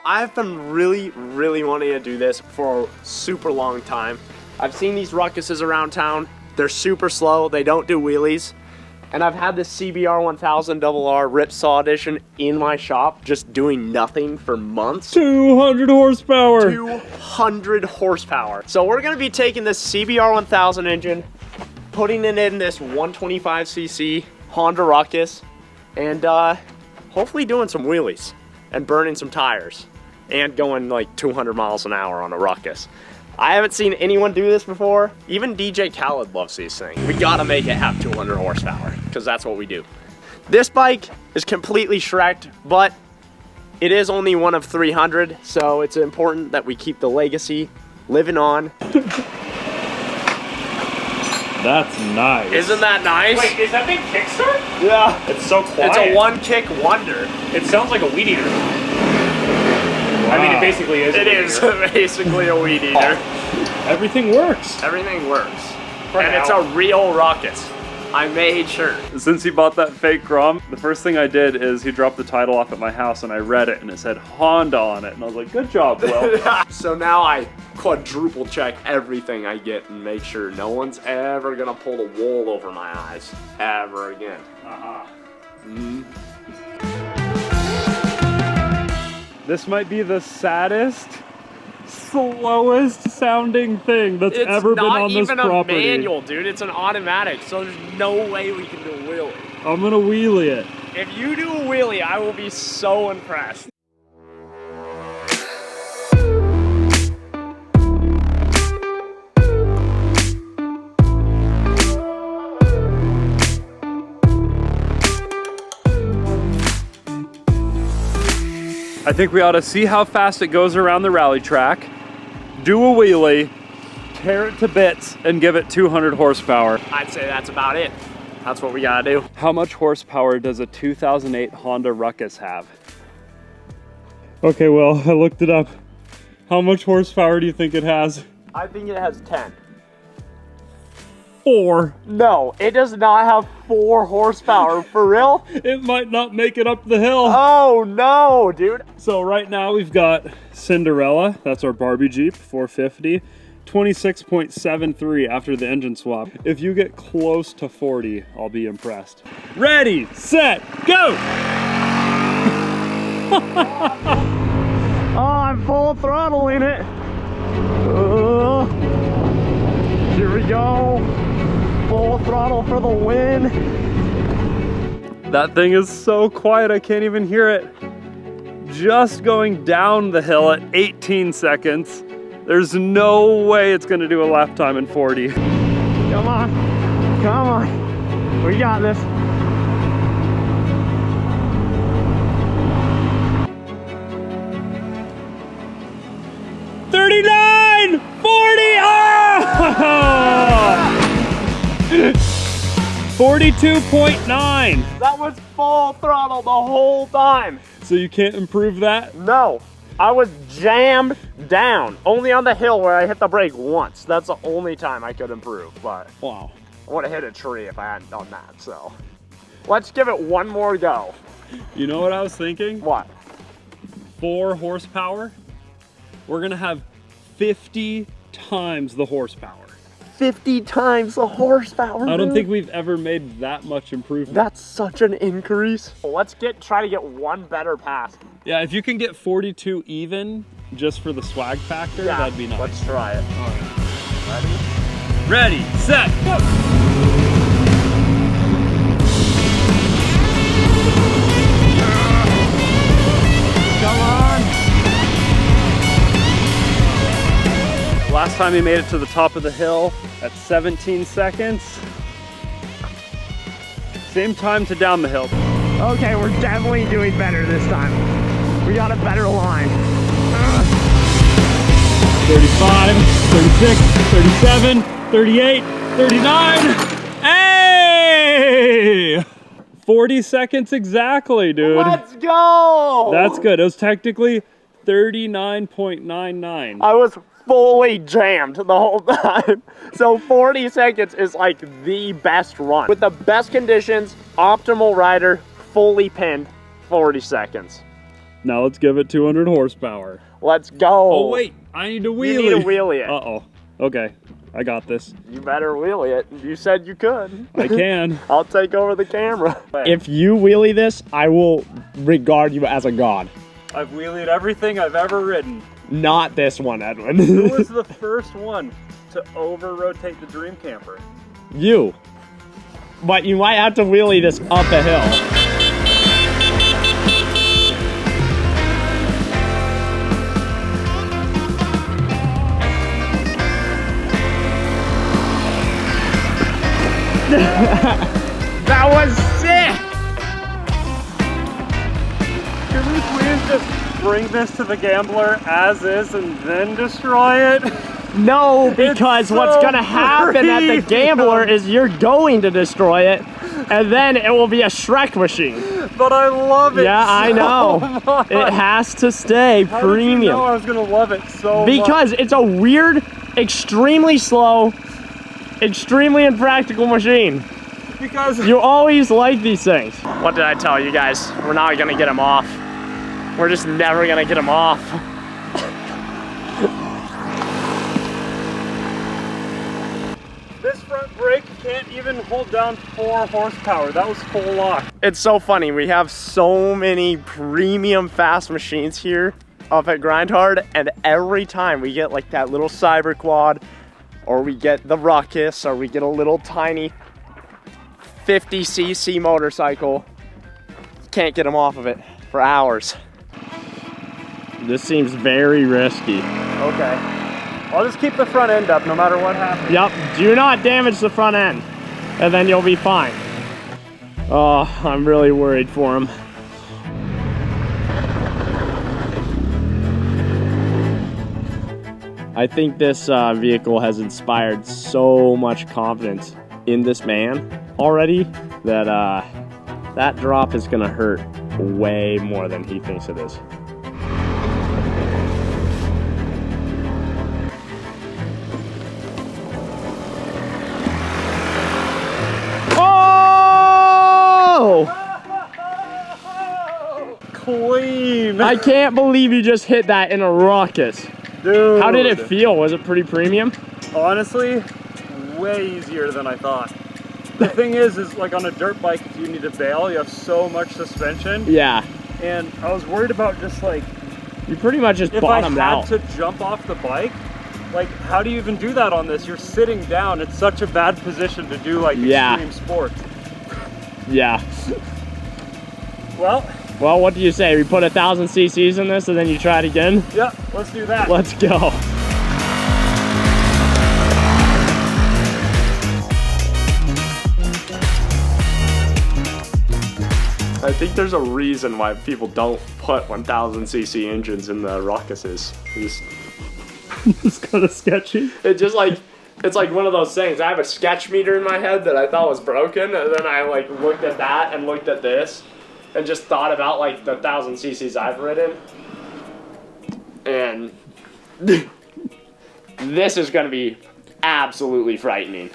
I've been really wanting to do this for a super long time. I've seen these Ruckuses around town. They're super slow. They don't do wheelies. And I've had this CBR 1000 RR REPSOL edition in my shop, just doing nothing for months. 200 horsepower. 200 horsepower. So we're gonna be taking this CBR 1000 engine, putting it in this 125cc Honda Ruckus, and hopefully doing some wheelies and burning some tires and going like 200 miles an hour on a Ruckus. I haven't seen anyone do this before. Even DJ Khaled loves these things. We gotta make it have 200 horsepower because that's what we do. This bike is completely shreked, but it is only one of 300, so it's important that we keep the legacy living on. That's nice. Isn't that nice? Wait, is that thing kickstart? Yeah. It's so quiet. It's a one-kick wonder. It sounds like a weed eater. I mean, it basically is. It is basically a weed eater. Everything works. Everything works. For and now. it's a real Ruckus. I made sure. Since he bought that fake Grom, the first thing I did is he dropped the title off at my house and I read it and it said Honda on it. And I was like, good job, Will. So now I quadruple check everything I get and make sure no one's ever gonna pull the wool over my eyes ever again. This might be the saddest, slowest sounding thing that's ever been on this property. It's not even a manual, dude. It's an automatic, so there's no way we can do a wheelie. I'm gonna wheelie it. If you do a wheelie, I will be so impressed. I think we ought to see how fast it goes around the rally track, do a wheelie, tear it to bits, and give it 200 horsepower. I'd say that's about it. That's what we gotta do. How much horsepower does a 2008 Honda Ruckus have? Okay, well, I looked it up. How much horsepower do you think it has? I think it has 10. 4. No, it does not have 4 horsepower. For real? It might not make it up the hill. Oh no, dude. So right now we've got Cinderella, that's our Barbie Jeep, 450, 26.73 after the engine swap. If you get close to 40, I'll be impressed. Ready, set, go! Oh, I'm full throttling it. Here we go. Full throttle for the win. That thing is so quiet, I can't even hear it. Just going down the hill at 18 seconds. There's no way it's gonna do a lap time in 40. Come on, come on. We got this. $39, 40, oh! 42.9. That was full throttle the whole time. So you can't improve that? No, I was jammed down. Only on the hill where I hit the brake once. That's the only time I could improve, but Wow. I would have hit a tree if I hadn't done that, so. Let's give it one more go. You know what I was thinking? What? 4 horsepower. We're gonna have 50 times the horsepower. 50 times the horsepower. I don't dude. think we've ever made that much improvement. That's such an increase. Let's try to get one better pass. Yeah, if you can get 42 even, just for the swag factor, Yeah, that'd be nice. Let's try it. All right. Ready? Ready, set, go! Come on. Last time he made it to the top of the hill at 17 seconds. Same time to down the hill. Okay, we're definitely doing better this time. We got a better line. 35, 36, 37, 38, 39. Hey! 40 seconds exactly, dude. Let's go! That's good. It was technically 39.99. I was fully jammed the whole time. So 40 seconds is like the best run. With the best conditions, optimal rider, fully pinned, 40 seconds. Now let's give it 200 horsepower. Let's go. Oh wait, I need to wheelie. You need to wheelie it. Uh-oh. Okay, I got this. You better wheelie it. You said you could. I can. I'll take over the camera. If you wheelie this, I will regard you as a god. I've wheelied everything I've ever ridden. Not this one, Edwin. Who was the first one to over-rotate the Dream Camper? You. But you might have to wheelie this up a hill. That was sick! Can we please just bring this to the Gambler as is and then destroy it? No, because what's gonna happen at the Gambler is you're going to destroy it, and then it will be a Shrek machine. But I love it. Yeah, I know. Much. It has to stay How premium. Did you know I was gonna love it so because much? It's a weird, extremely slow, extremely impractical machine. Because You always like these things. What did I tell you guys? We're not gonna get them off. We're just never gonna get them off. this front brake can't even hold down 4 horsepower. That was full lock. It's so funny. We have so many premium fast machines here up at Grind Hard, and every time we get like that little Cyber Quad, or we get the Ruckus, or we get a little tiny 50cc motorcycle, can't get them off of it for hours. This seems very risky. Okay. I'll just keep the front end up no matter what happens. Yep, do not damage the front end, and then you'll be fine. Oh, I'm really worried for him. I think this vehicle has inspired so much confidence in this man already that that drop is gonna hurt way more than he thinks it is. Oh! Clean. I can't believe you just hit that in a Ruckus. Dude. How did it feel? Was it pretty premium? Honestly, way easier than I thought. The thing is like on a dirt bike, if you need to bail, you have so much suspension. Yeah. And I was worried about just like, You pretty much just if bottomed I had out. to jump off the bike, like how do you even do that on this? You're sitting down. It's such a bad position to do like extreme sports. Yeah. Well, what do you say? We put 1,000 cc's in this and then you try it again? yeah, let's do that. Let's go. I think there's a reason why people don't put 1,000 cc engines in the Ruckuses. It's kind of sketchy. It's like one of those things. I have a sketch meter in my head that I thought was broken, and then I like looked at that and looked at this, and just thought about like the 1,000 cc's I've ridden, and this is gonna be absolutely frightening.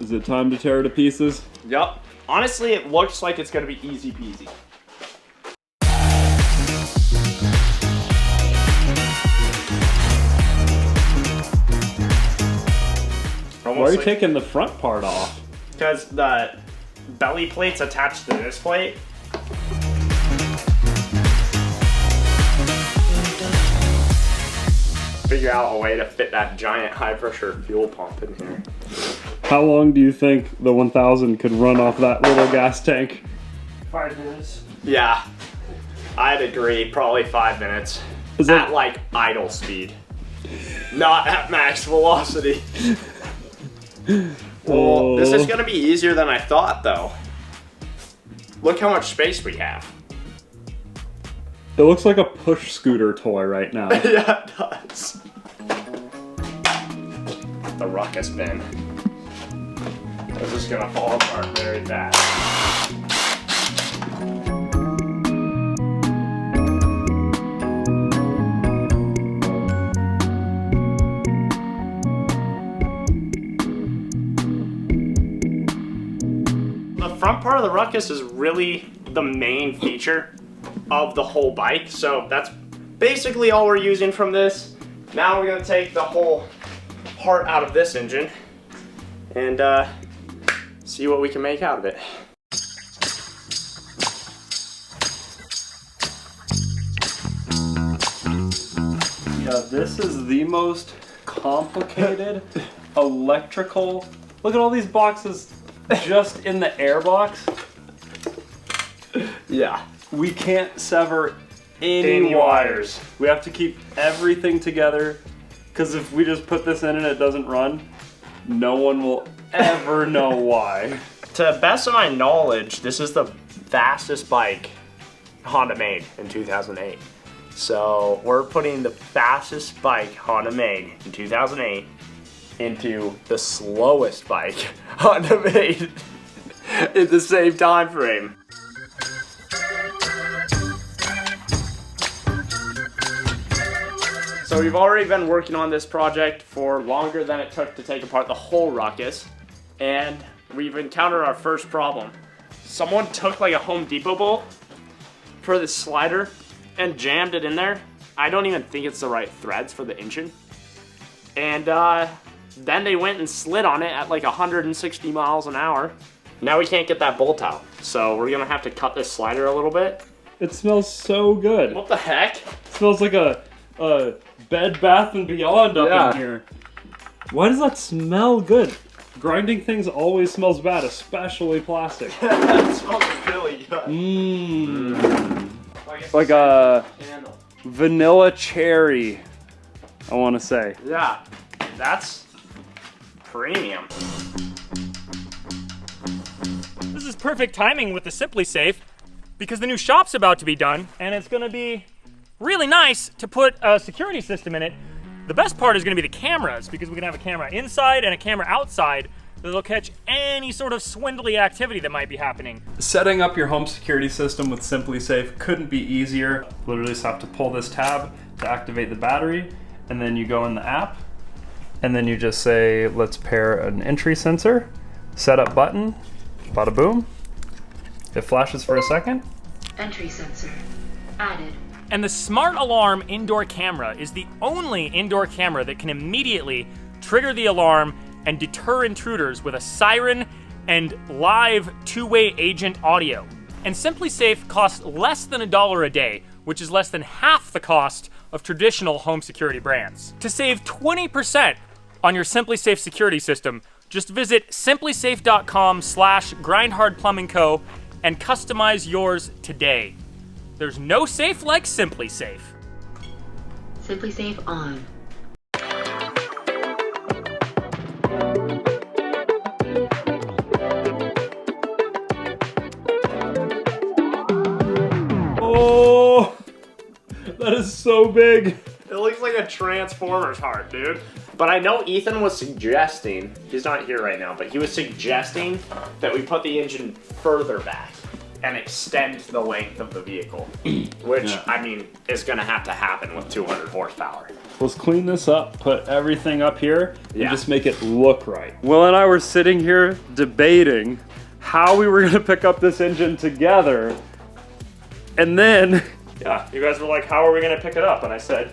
Is it time to tear to pieces? Yup. Honestly, it looks like it's gonna be easy peasy. Why are you taking the front part off? Because the belly plate's attached to this plate. Figure out a way to fit that giant high pressure fuel pump in here. How long do you think the 1000 could run off that little gas tank? 5 minutes. Yeah, I'd agree, probably 5 minutes. Is at that like idle speed, not at max velocity. Well, this is gonna be easier than I thought though. Look how much space we have. It looks like a push scooter toy right now. Yeah, it does. The Ruckus bin. This is gonna fall apart very fast. front part of the Ruckus is really the main feature of the whole bike. So that's basically all we're using from this. Now we're gonna take the whole part out of this engine and see what we can make out of it. Yeah, this is the most complicated electrical. Look at all these boxes just in the air box. Yeah. We can't sever any wires. We have to keep everything together, because if we just put this in and it doesn't run, no one will ever know why. To the best of my knowledge, this is the fastest bike Honda made in 2008. So we're putting the fastest bike Honda made in 2008 into the slowest bike Honda made in the same time frame. So we've already been working on this project for longer than it took to take apart the whole Ruckus, and we've encountered our first problem. Someone took like a Home Depot bolt for the slider and jammed it in there. I don't even think it's the right threads for the engine. And then they went and slid on it at like 160 miles an hour. Now we can't get that bolt out, so we're gonna have to cut this slider a little bit. It smells so good. What the heck? It smells like a Bed Bath and Beyond up in here. Why does that smell good? Grinding things always smells bad, especially plastic. It smells really good. Mmm. Like a vanilla cherry, I want to say. Yeah, that's premium. This is perfect timing with the Simply Safe because the new shop's about to be done and it's gonna be really nice to put a security system in it. The best part is gonna be the cameras because we can have a camera inside and a camera outside that'll catch any sort of swindly activity that might be happening. Setting up your home security system with Simply Safe couldn't be easier. Literally just have to pull this tab to activate the battery, and then you go in the app, and then you just say, let's pair an entry sensor, setup button, bada boom. It flashes for a second. Entry sensor added. And the Smart Alarm indoor camera is the only indoor camera that can immediately trigger the alarm and deter intruders with a siren and live two-way agent audio. And Simply Safe costs less than $1 a day, which is less than half the cost of traditional home security brands. To save 20% on your Simply Safe security system, just visit simplysafe.com/grindhardplumbingco and customize yours today. There's no safe like Simply Safe. Simply Safe on. Oh, that is so big. It looks like a Transformer's heart, dude. But I know Ethan was suggesting, he's not here right now, but he was suggesting that we put the engine further back and extend the length of the vehicle, which, I mean, is gonna have to happen with 200 horsepower. Let's clean this up, put everything up here, and just make it look right. Will and I were sitting here debating how we were gonna pick up this engine together, and then, Yeah, you guys were like, how are we gonna pick it up? And I said,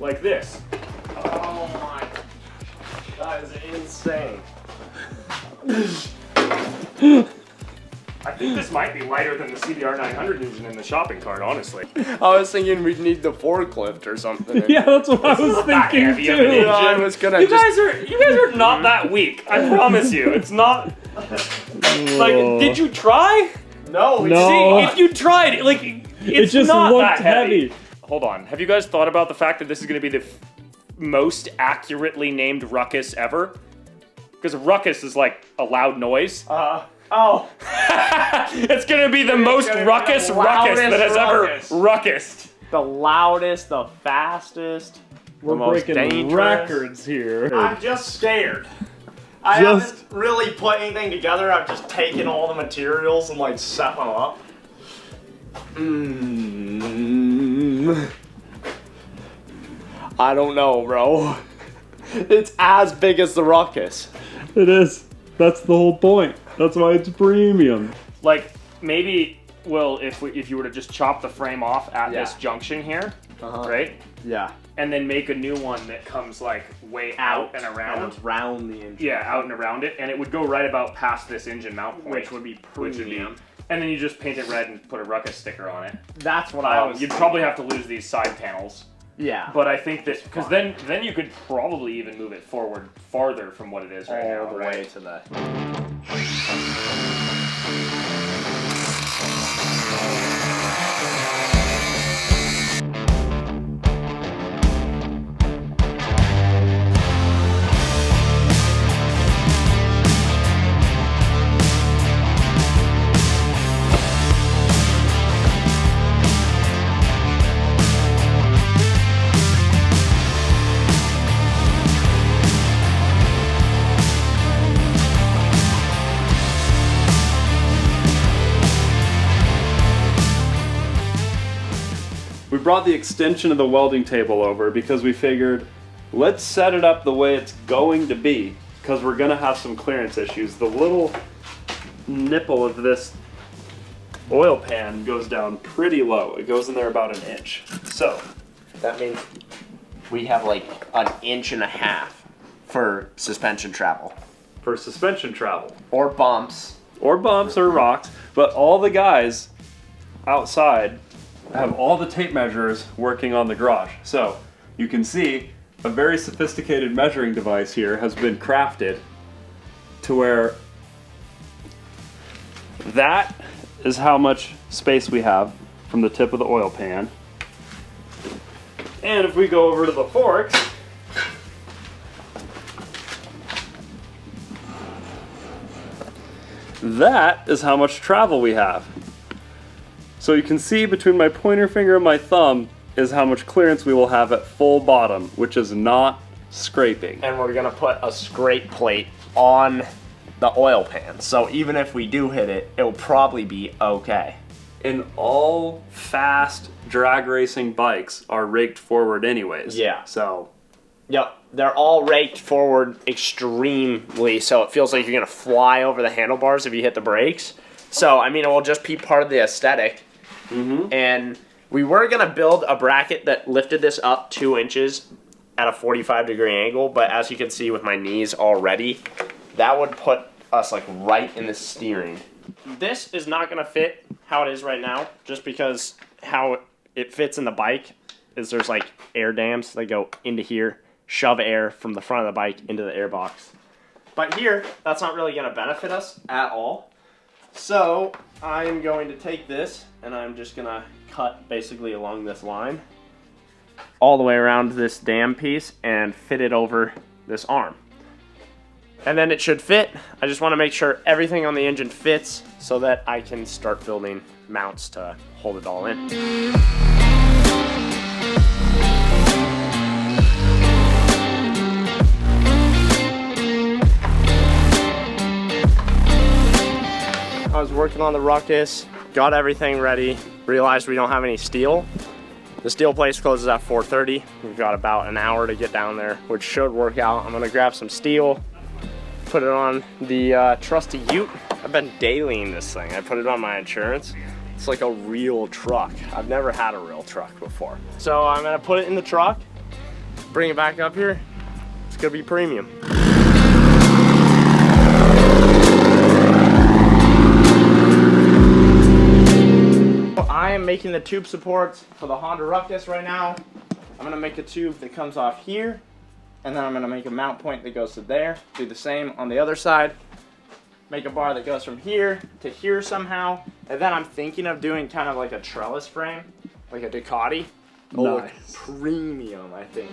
like this. Oh my, that is insane. I think this might be lighter than the CBR 900 engine in the shopping cart, honestly. I was thinking we'd need the forklift or something. yeah, that's what I was that thinking heavy of an too. engine. I was gonna You guys are not that weak. I promise you. It's not like, did you try? No, No. See, if you tried, like, it's just not looked that heavy. heavy. Hold on. Have you guys thought about the fact that this is going to be the most accurately named Ruckus ever? Because Ruckus is like a loud noise. Oh. It's going to be the most gonna be ruckus the ruckus that has loudest ever ruckused. The loudest, the fastest, We're the most breaking dangerous. records here. I'm just scared. I haven't really put anything together. I've just taken all the materials and like set them up. I don't know, bro. It's as big as the Ruckus. It is. That's the whole point. That's why it's premium. Like, maybe, well, if you were to just chop the frame off at this junction here, right? Yeah. And then make a new one that comes like way out and around. Around the engine. Yeah, out and around it, and it would go right about past this engine mount point, Which would be premium. And then you just paint it red and put a Ruckus sticker on it. That's what I was. You'd probably have to lose these side panels. Yeah. But I think that, because then you could probably even move it forward farther from what it is right now. All the way to the. We brought the extension of the welding table over because we figured, let's set it up the way it's going to be, because we're gonna have some clearance issues. The little nipple of this oil pan goes down pretty low. It goes in there about 1 inch. So That means we have like 1.5 inches for suspension travel. for suspension travel, Or bumps. or bumps or rocks, but all the guys outside have all the tape measures working on the garage. So you can see a very sophisticated measuring device here has been crafted to where that is how much space we have from the tip of the oil pan. And if we go over to the forks, that is how much travel we have. So you can see between my pointer finger and my thumb is how much clearance we will have at full bottom, which is not scraping. And we're gonna put a scrape plate on the oil pan. So even if we do hit it, it'll probably be okay. And all fast drag racing bikes are raked forward anyways. Yeah. So Yep, they're all raked forward extremely, so it feels like you're gonna fly over the handlebars if you hit the brakes. So, I mean, it will just be part of the aesthetic. And we were gonna build a bracket that lifted this up 2 inches at a 45-degree angle, but as you can see with my knees already, that would put us like right in the steering. This is not gonna fit how it is right now, just because how it fits in the bike is there's like air dams that go into here, shove air from the front of the bike into the air box. But here, that's not really gonna benefit us at all. So I'm going to take this and I'm just gonna cut basically along this line all the way around this dam piece and fit it over this arm. And then it should fit. I just want to make sure everything on the engine fits so that I can start building mounts to hold it all in. I was working on the Ruckus, got everything ready, realized we don't have any steel. The steel place closes at 4:30. We've got about an hour to get down there, which should work out. I'm gonna grab some steel, put it on the trusty ute. I've been dailying this thing. I put it on my insurance. It's like a real truck. I've never had a real truck before. So I'm gonna put it in the truck, bring it back up here. It's gonna be premium. I am making the tube supports for the Honda Ruckus right now. I'm gonna make a tube that comes off here, and then I'm gonna make a mount point that goes to there. Do the same on the other side. Make a bar that goes from here to here somehow. And then I'm thinking of doing kind of like a trellis frame, like a Ducati. Oh, Nice. premium, I think.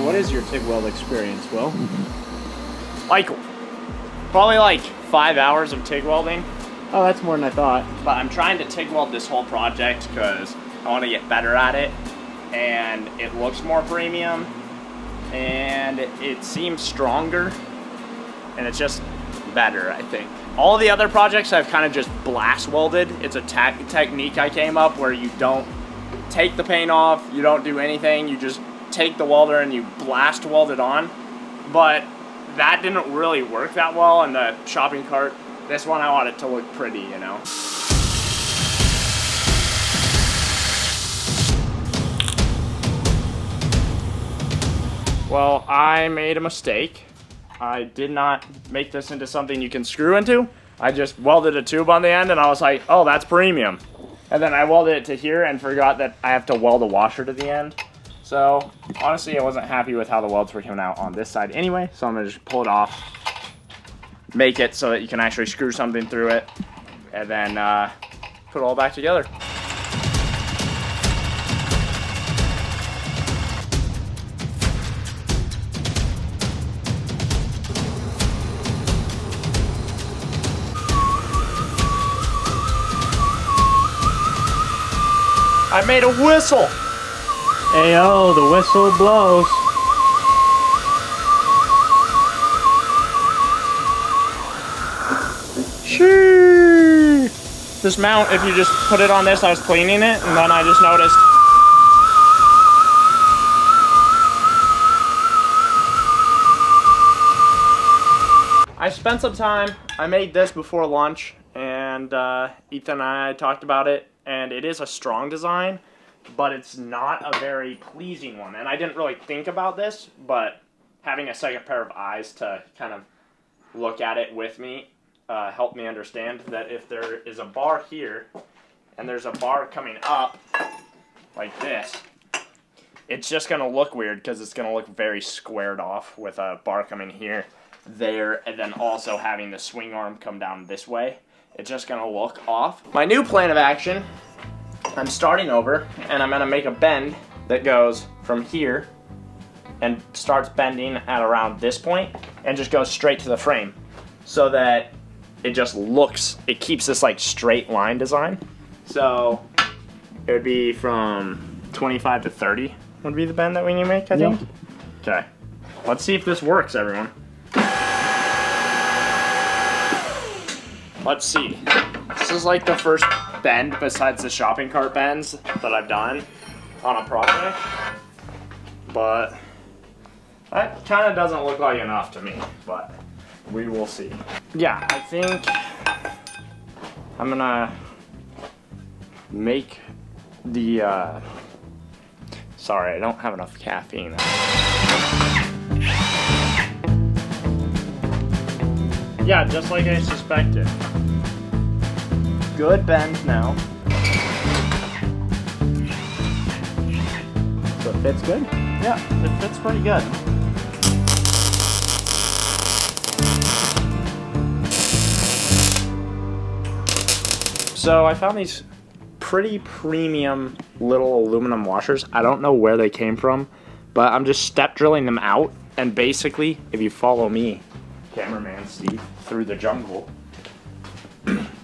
What is your TIG weld experience, Will? Like, probably like 5 hours of TIG welding. Oh, that's more than I thought. But I'm trying to TIG weld this whole project because I want to get better at it, and it looks more premium, and it seems stronger. and it's just better, I think. All the other projects I've kind of just blast welded. It's a technique I came up where you don't take the paint off, you don't do anything, you just take the welder and you blast weld it on. But that didn't really work that well in the shopping cart. This one I want it to look pretty, you know. Well, I made a mistake. I did not make this into something you can screw into. I just welded a tube on the end and I was like, oh, that's premium. And then I welded it to here and forgot that I have to weld a washer to the end. So honestly, I wasn't happy with how the welds were coming out on this side anyway. So I'm gonna just pull it off, make it so that you can actually screw something through it, and then put it all back together. I made a whistle. Ayo, the whistle blows. Shoo! This mount, if you just put it on this, I was cleaning it, and then I just noticed. I spent some time. I made this before lunch, and Ethan and I talked about it, and it is a strong design, but it's not a very pleasing one. And I didn't really think about this, but having a second pair of eyes to kind of look at it with me helped me understand that if there is a bar here and there's a bar coming up like this, it's just going to look weird because it's going to look very squared off with a bar coming here, there, and then also having the swing arm come down this way. It's just going to look off. My new plan of action, I'm starting over and I'm going to make a bend that goes from here and starts bending at around this point and just goes straight to the frame so that it just looks, it keeps this like straight line design. So it would be from 25 to 30 would be the bend that we need to make, I think. Okay, let's see if this works, everyone. Let's see. This is like the first bend besides the shopping cart bends that I've done on a project, but that kind of doesn't look like enough to me, but we will see. Yeah, I think I'm gonna make the, sorry, I don't have enough caffeine. Yeah, just like I suspected. Good bend now. So it fits good? Yeah, it fits pretty good. So I found these pretty premium little aluminum washers. I don't know where they came from, but I'm just step drilling them out. And basically, if you follow me, cameraman Steve, through the jungle,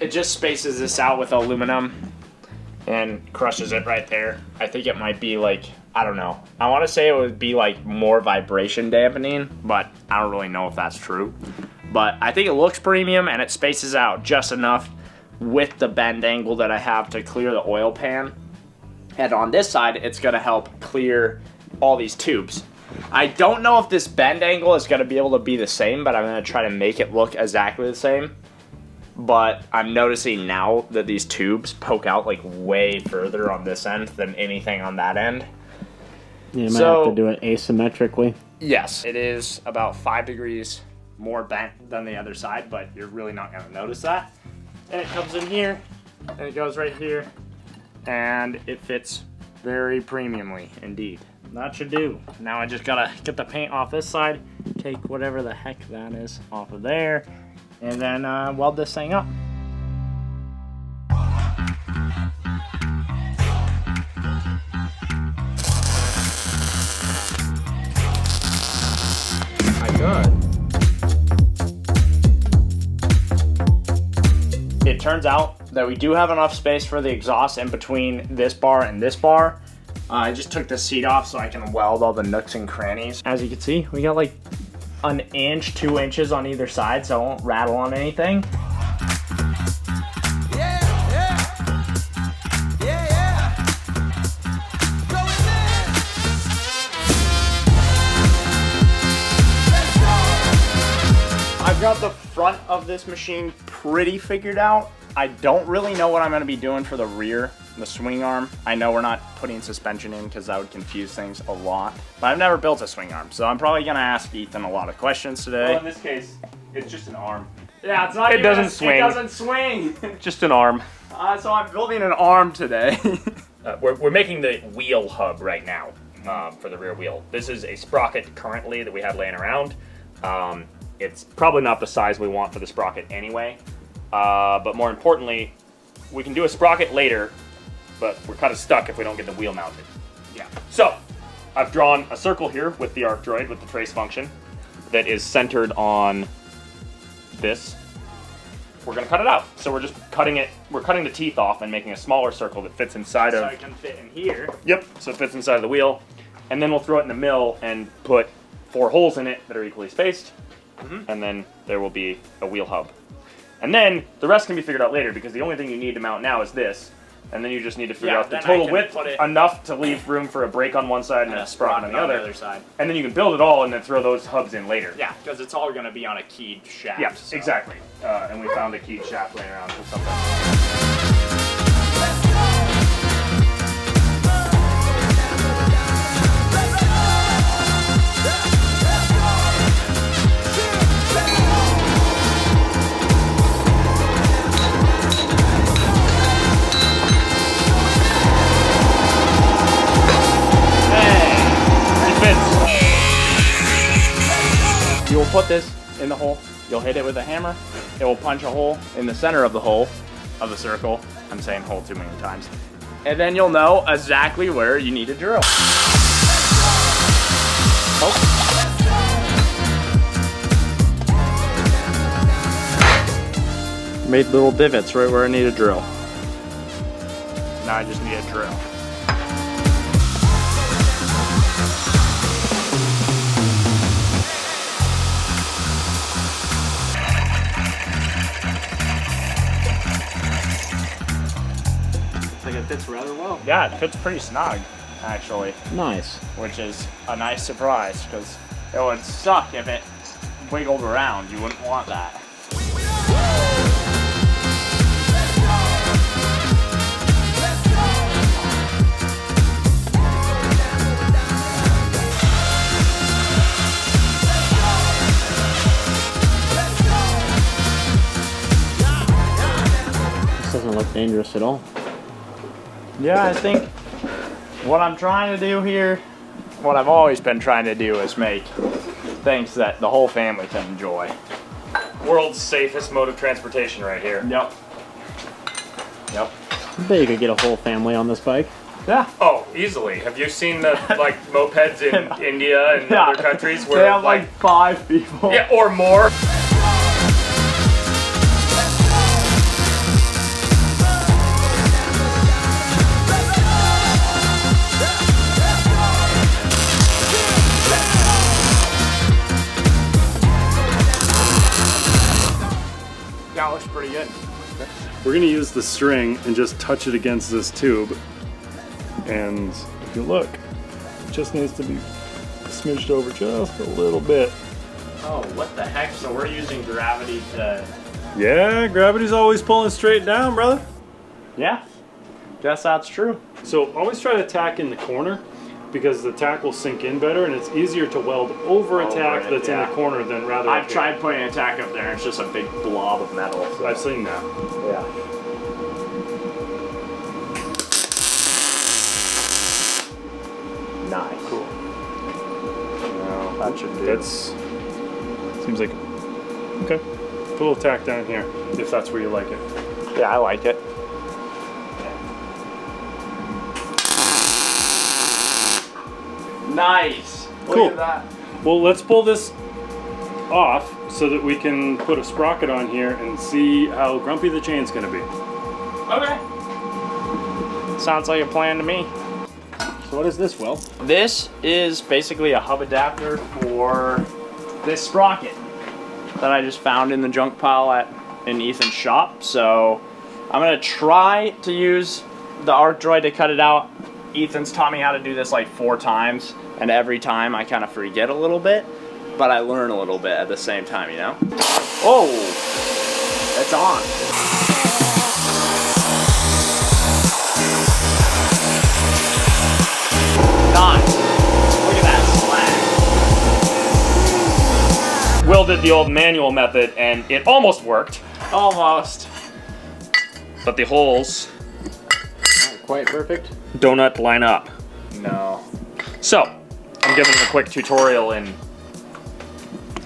it just spaces this out with aluminum and crushes it right there. I think it might be like, I don't know. I want to say it would be like more vibration dampening, but I don't really know if that's true. But I think it looks premium and it spaces out just enough with the bend angle that I have to clear the oil pan. And on this side, it's going to help clear all these tubes. I don't know if this bend angle is going to be able to be the same, but I'm going to try to make it look exactly the same. But I'm noticing now that these tubes poke out like way further on this end than anything on that end. You might have to do it asymmetrically. Yes, it is about 5 degrees more bent than the other side, but you're really not going to notice that. And it comes in here, and it goes right here, and it fits very premiumly indeed. That should do. Now I just gotta get the paint off this side, take whatever the heck that is off of there, and then weld this thing up. My God. It turns out that we do have enough space for the exhaust in between this bar and this bar. I just took the seat off so I can weld all the nooks and crannies. As you can see, we got like an inch, 2 inches on either side so it won't rattle on anything. I've got the front of this machine pretty figured out. I don't really know what I'm gonna be doing for the rear, the swing arm. I know we're not putting suspension in because that would confuse things a lot. But I've never built a swing arm, so I'm probably gonna ask Ethan a lot of questions today. Well, in this case, it's just an arm. Yeah, it's not. It doesn't swing. It doesn't swing. Just an arm. So I'm building an arm today. We're making the wheel hub right now for the rear wheel. This is a sprocket currently that we have laying around. It's probably not the size we want for the sprocket anyway. But more importantly, we can do a sprocket later, but we're kind of stuck if we don't get the wheel mounted. Yeah. So I've drawn a circle here with the arc droid with the trace function that is centered on this. We're gonna cut it out. So we're just cutting it. We're cutting the teeth off and making a smaller circle that fits inside of. So it can fit in here. Yep. So it fits inside of the wheel, and then we'll throw it in the mill and put 4 holes in it that are equally spaced, and then there will be a wheel hub. And then the rest can be figured out later because the only thing you need to mount now is this. And then you just need to figure out the total width enough to leave room for a brake on one side and a sprocket on the other side. And then you can build it all and then throw those hubs in later. Yeah, because it's all going to be on a keyed shaft. Yeah, so. exactly. And we found a keyed shaft laying around for something. You will put this in the hole, you'll hit it with a hammer, it will punch a hole in the center of the hole, of the circle. I'm saying hole too many times. And then you'll know exactly where you need to drill. Oh. Made little divots right where I need to drill. Now I just need a drill. It fits rather well. Yeah, it fits pretty snug, actually, Nice. which is a nice surprise because it would suck if it wiggled around. You wouldn't want that. This doesn't look dangerous at all. Yeah, I think what I'm trying to do here, what I've always been trying to do is make things that the whole family can enjoy. World's safest mode of transportation right here. Yep. Yep. I bet you could get a whole family on this bike. Yeah. Oh, easily. Have you seen the like mopeds in India and Yeah. other countries where They have like 5 people. yeah, or more? That looks pretty good. We're gonna use the string and just touch it against this tube. And if you look, it just needs to be smidged over just a little bit. Oh, what the heck? So we're using gravity to... Yeah, gravity's always pulling straight down, brother. Yeah. Guess that's true. So always try to tack in the corner because the tack will sink in better and it's easier to weld over a tack that's in the corner than rather I've tried putting a tack up there and it's just a big blob of metal. So. I've seen that. Yeah. Nice. Cool. No, that should do. That's seems like okay. Put a little tack down here if that's where you like it. Yeah, I like it. Nice. Cool. Look at that. Well, let's pull this off so that we can put a sprocket on here and see how grumpy the chain's gonna be. Okay. Sounds like a plan to me. So what is this, Will? This is basically a hub adapter for this sprocket that I just found in the junk pile in Ethan's shop. So I'm gonna try to use the arc droid to cut it out. Ethan's taught me how to do this like 4 times, and every time I kind of forget a little bit, but I learn a little bit at the same time, you know? Oh, it's on. Nice. Look at that slag. Will did the old manual method, and it almost worked, Almost. but the holes Not quite perfect. donut line up. No. So, I'm giving a quick tutorial in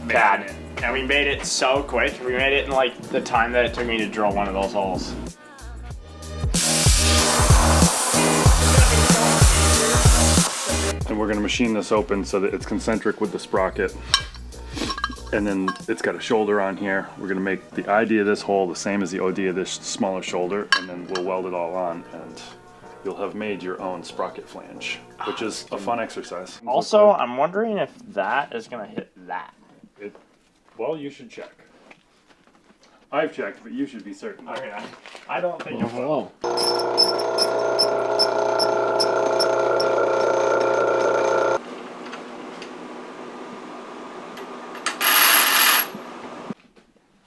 Bad. And we made it so quick. We made it in like the time that it took me to drill one of those holes. And we're going to machine this open so that it's concentric with the sprocket. And then it's got a shoulder on here. We're going to make the ID of this hole the same as the OD of this smaller shoulder, and then we'll weld it all on, and you'll have made your own sprocket flange, which is a fun exercise. Also, I'm wondering if that is gonna hit that. Well, you should check. I've checked, but you should be certain. Okay. I don't think Oh, it will. hello.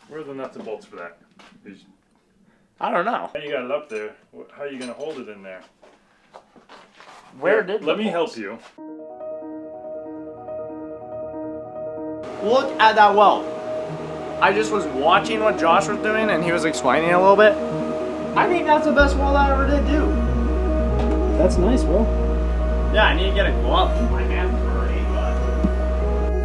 Where are the nuts and bolts for that? I don't know. You got it up there. How are you going to hold it in there? Where did Let me help you. Look at that weld. I just was watching what Josh was doing and he was explaining a little bit. I think that's the best weld I ever did do. That's nice, Will. Yeah, I need to get a glove. My hand's burning, but...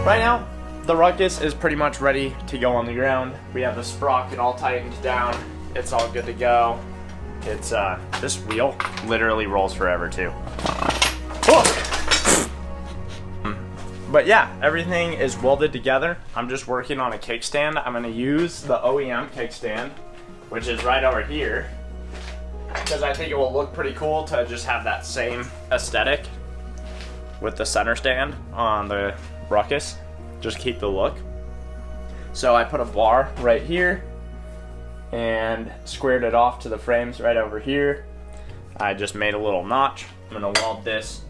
Right now, the Ruckus is pretty much ready to go on the ground. We have the sprocket all tightened down. It's all good to go. It's, this wheel literally rolls forever too. But yeah, everything is welded together. I'm just working on a kickstand. I'm gonna use the OEM kickstand, which is right over here, because I think it will look pretty cool to just have that same aesthetic with the center stand on the Ruckus. Just keep the look. So I put a bar right here and squared it off to the frames right over here. I just made a little notch. I'm gonna weld this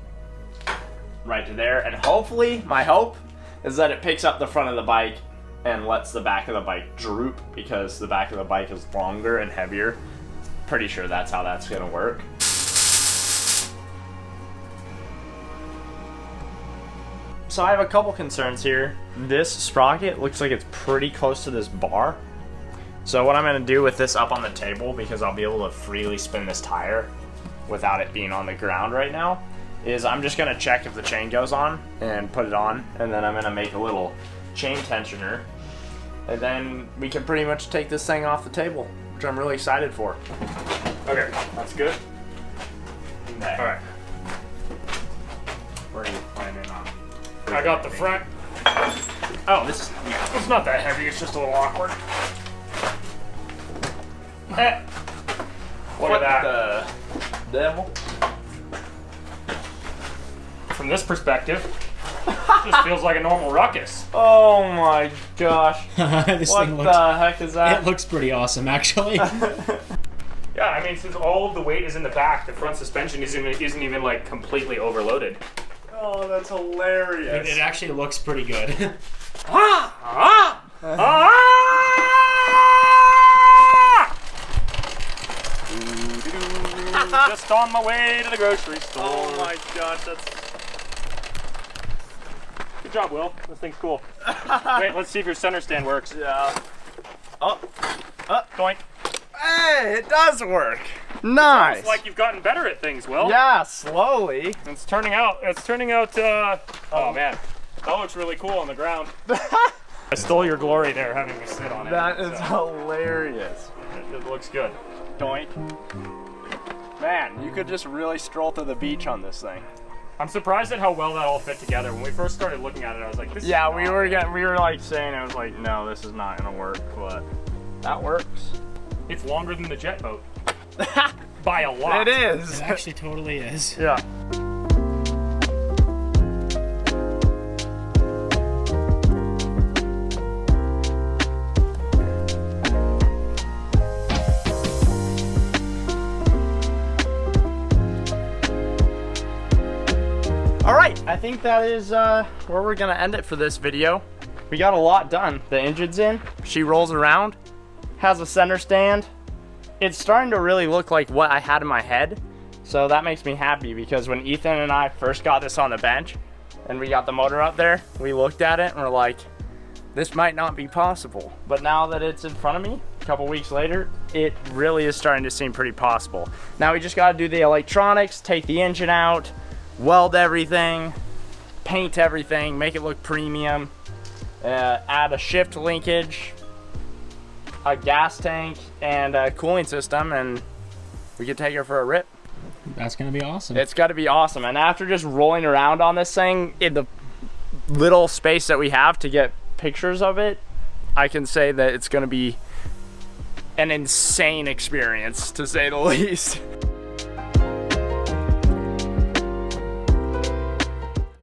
right to there, and hopefully, my hope is that it picks up the front of the bike and lets the back of the bike droop, because the back of the bike is longer and heavier. Pretty sure that's how that's gonna work. So I have a couple concerns here. This sprocket looks like it's pretty close to this bar. So what I'm gonna do with this up on the table, because I'll be able to freely spin this tire without it being on the ground right now, is I'm just gonna check if the chain goes on and put it on, and then I'm gonna make a little chain tensioner, and then we can pretty much take this thing off the table, which I'm really excited for. Okay, that's good. Okay. All right. Where are you planning on? I got the front. Oh, this is, yeah. It's not that heavy, it's just a little awkward. Eh. Look at that. The devil? From this perspective, just feels like a normal Ruckus. Oh my gosh. This What thing the looks, heck is that? it looks pretty awesome, actually. Yeah, I mean, since all of the weight is in the back, the front suspension isn't even like completely overloaded. Oh, that's hilarious. It actually looks pretty good. Just on my way to the grocery store. Oh my gosh, that's... Good job, Will. This thing's cool. Wait, let's see if your center stand works. Yeah. Oh, Doink. hey, it does work. Nice. It's like you've gotten better at things, Will. Yeah, slowly. It's turning out, oh man, that looks really cool on the ground. I stole your glory there, having me sit on it. That is so hilarious. it looks good. Doink. Man, you could just really stroll to the beach on this thing. I'm surprised at how well that all fit together. When we first started looking at it, I was like, this Yeah, is we were like saying, I was like, no, this is not gonna work, but that works. It's longer than the jet boat. By a lot. It is. It actually totally is. Yeah. All right, I think that is where we're gonna end it for this video. We got a lot done. The engine's in, she rolls around, has a center stand. It's starting to really look like what I had in my head. So that makes me happy because when Ethan and I first got this on the bench and we got the motor up there, we looked at it and we're like, this might not be possible. But now that it's in front of me, a couple weeks later, it really is starting to seem pretty possible. Now we just gotta do the electronics, take the engine out, weld everything, paint everything, make it look premium, add a shift linkage, a gas tank, and a cooling system, and we could take her for a rip. That's gonna be awesome. It's got to be awesome. And after just rolling around on this thing in the little space that we have to get pictures of it, I can say that it's going to be an insane experience, to say the least.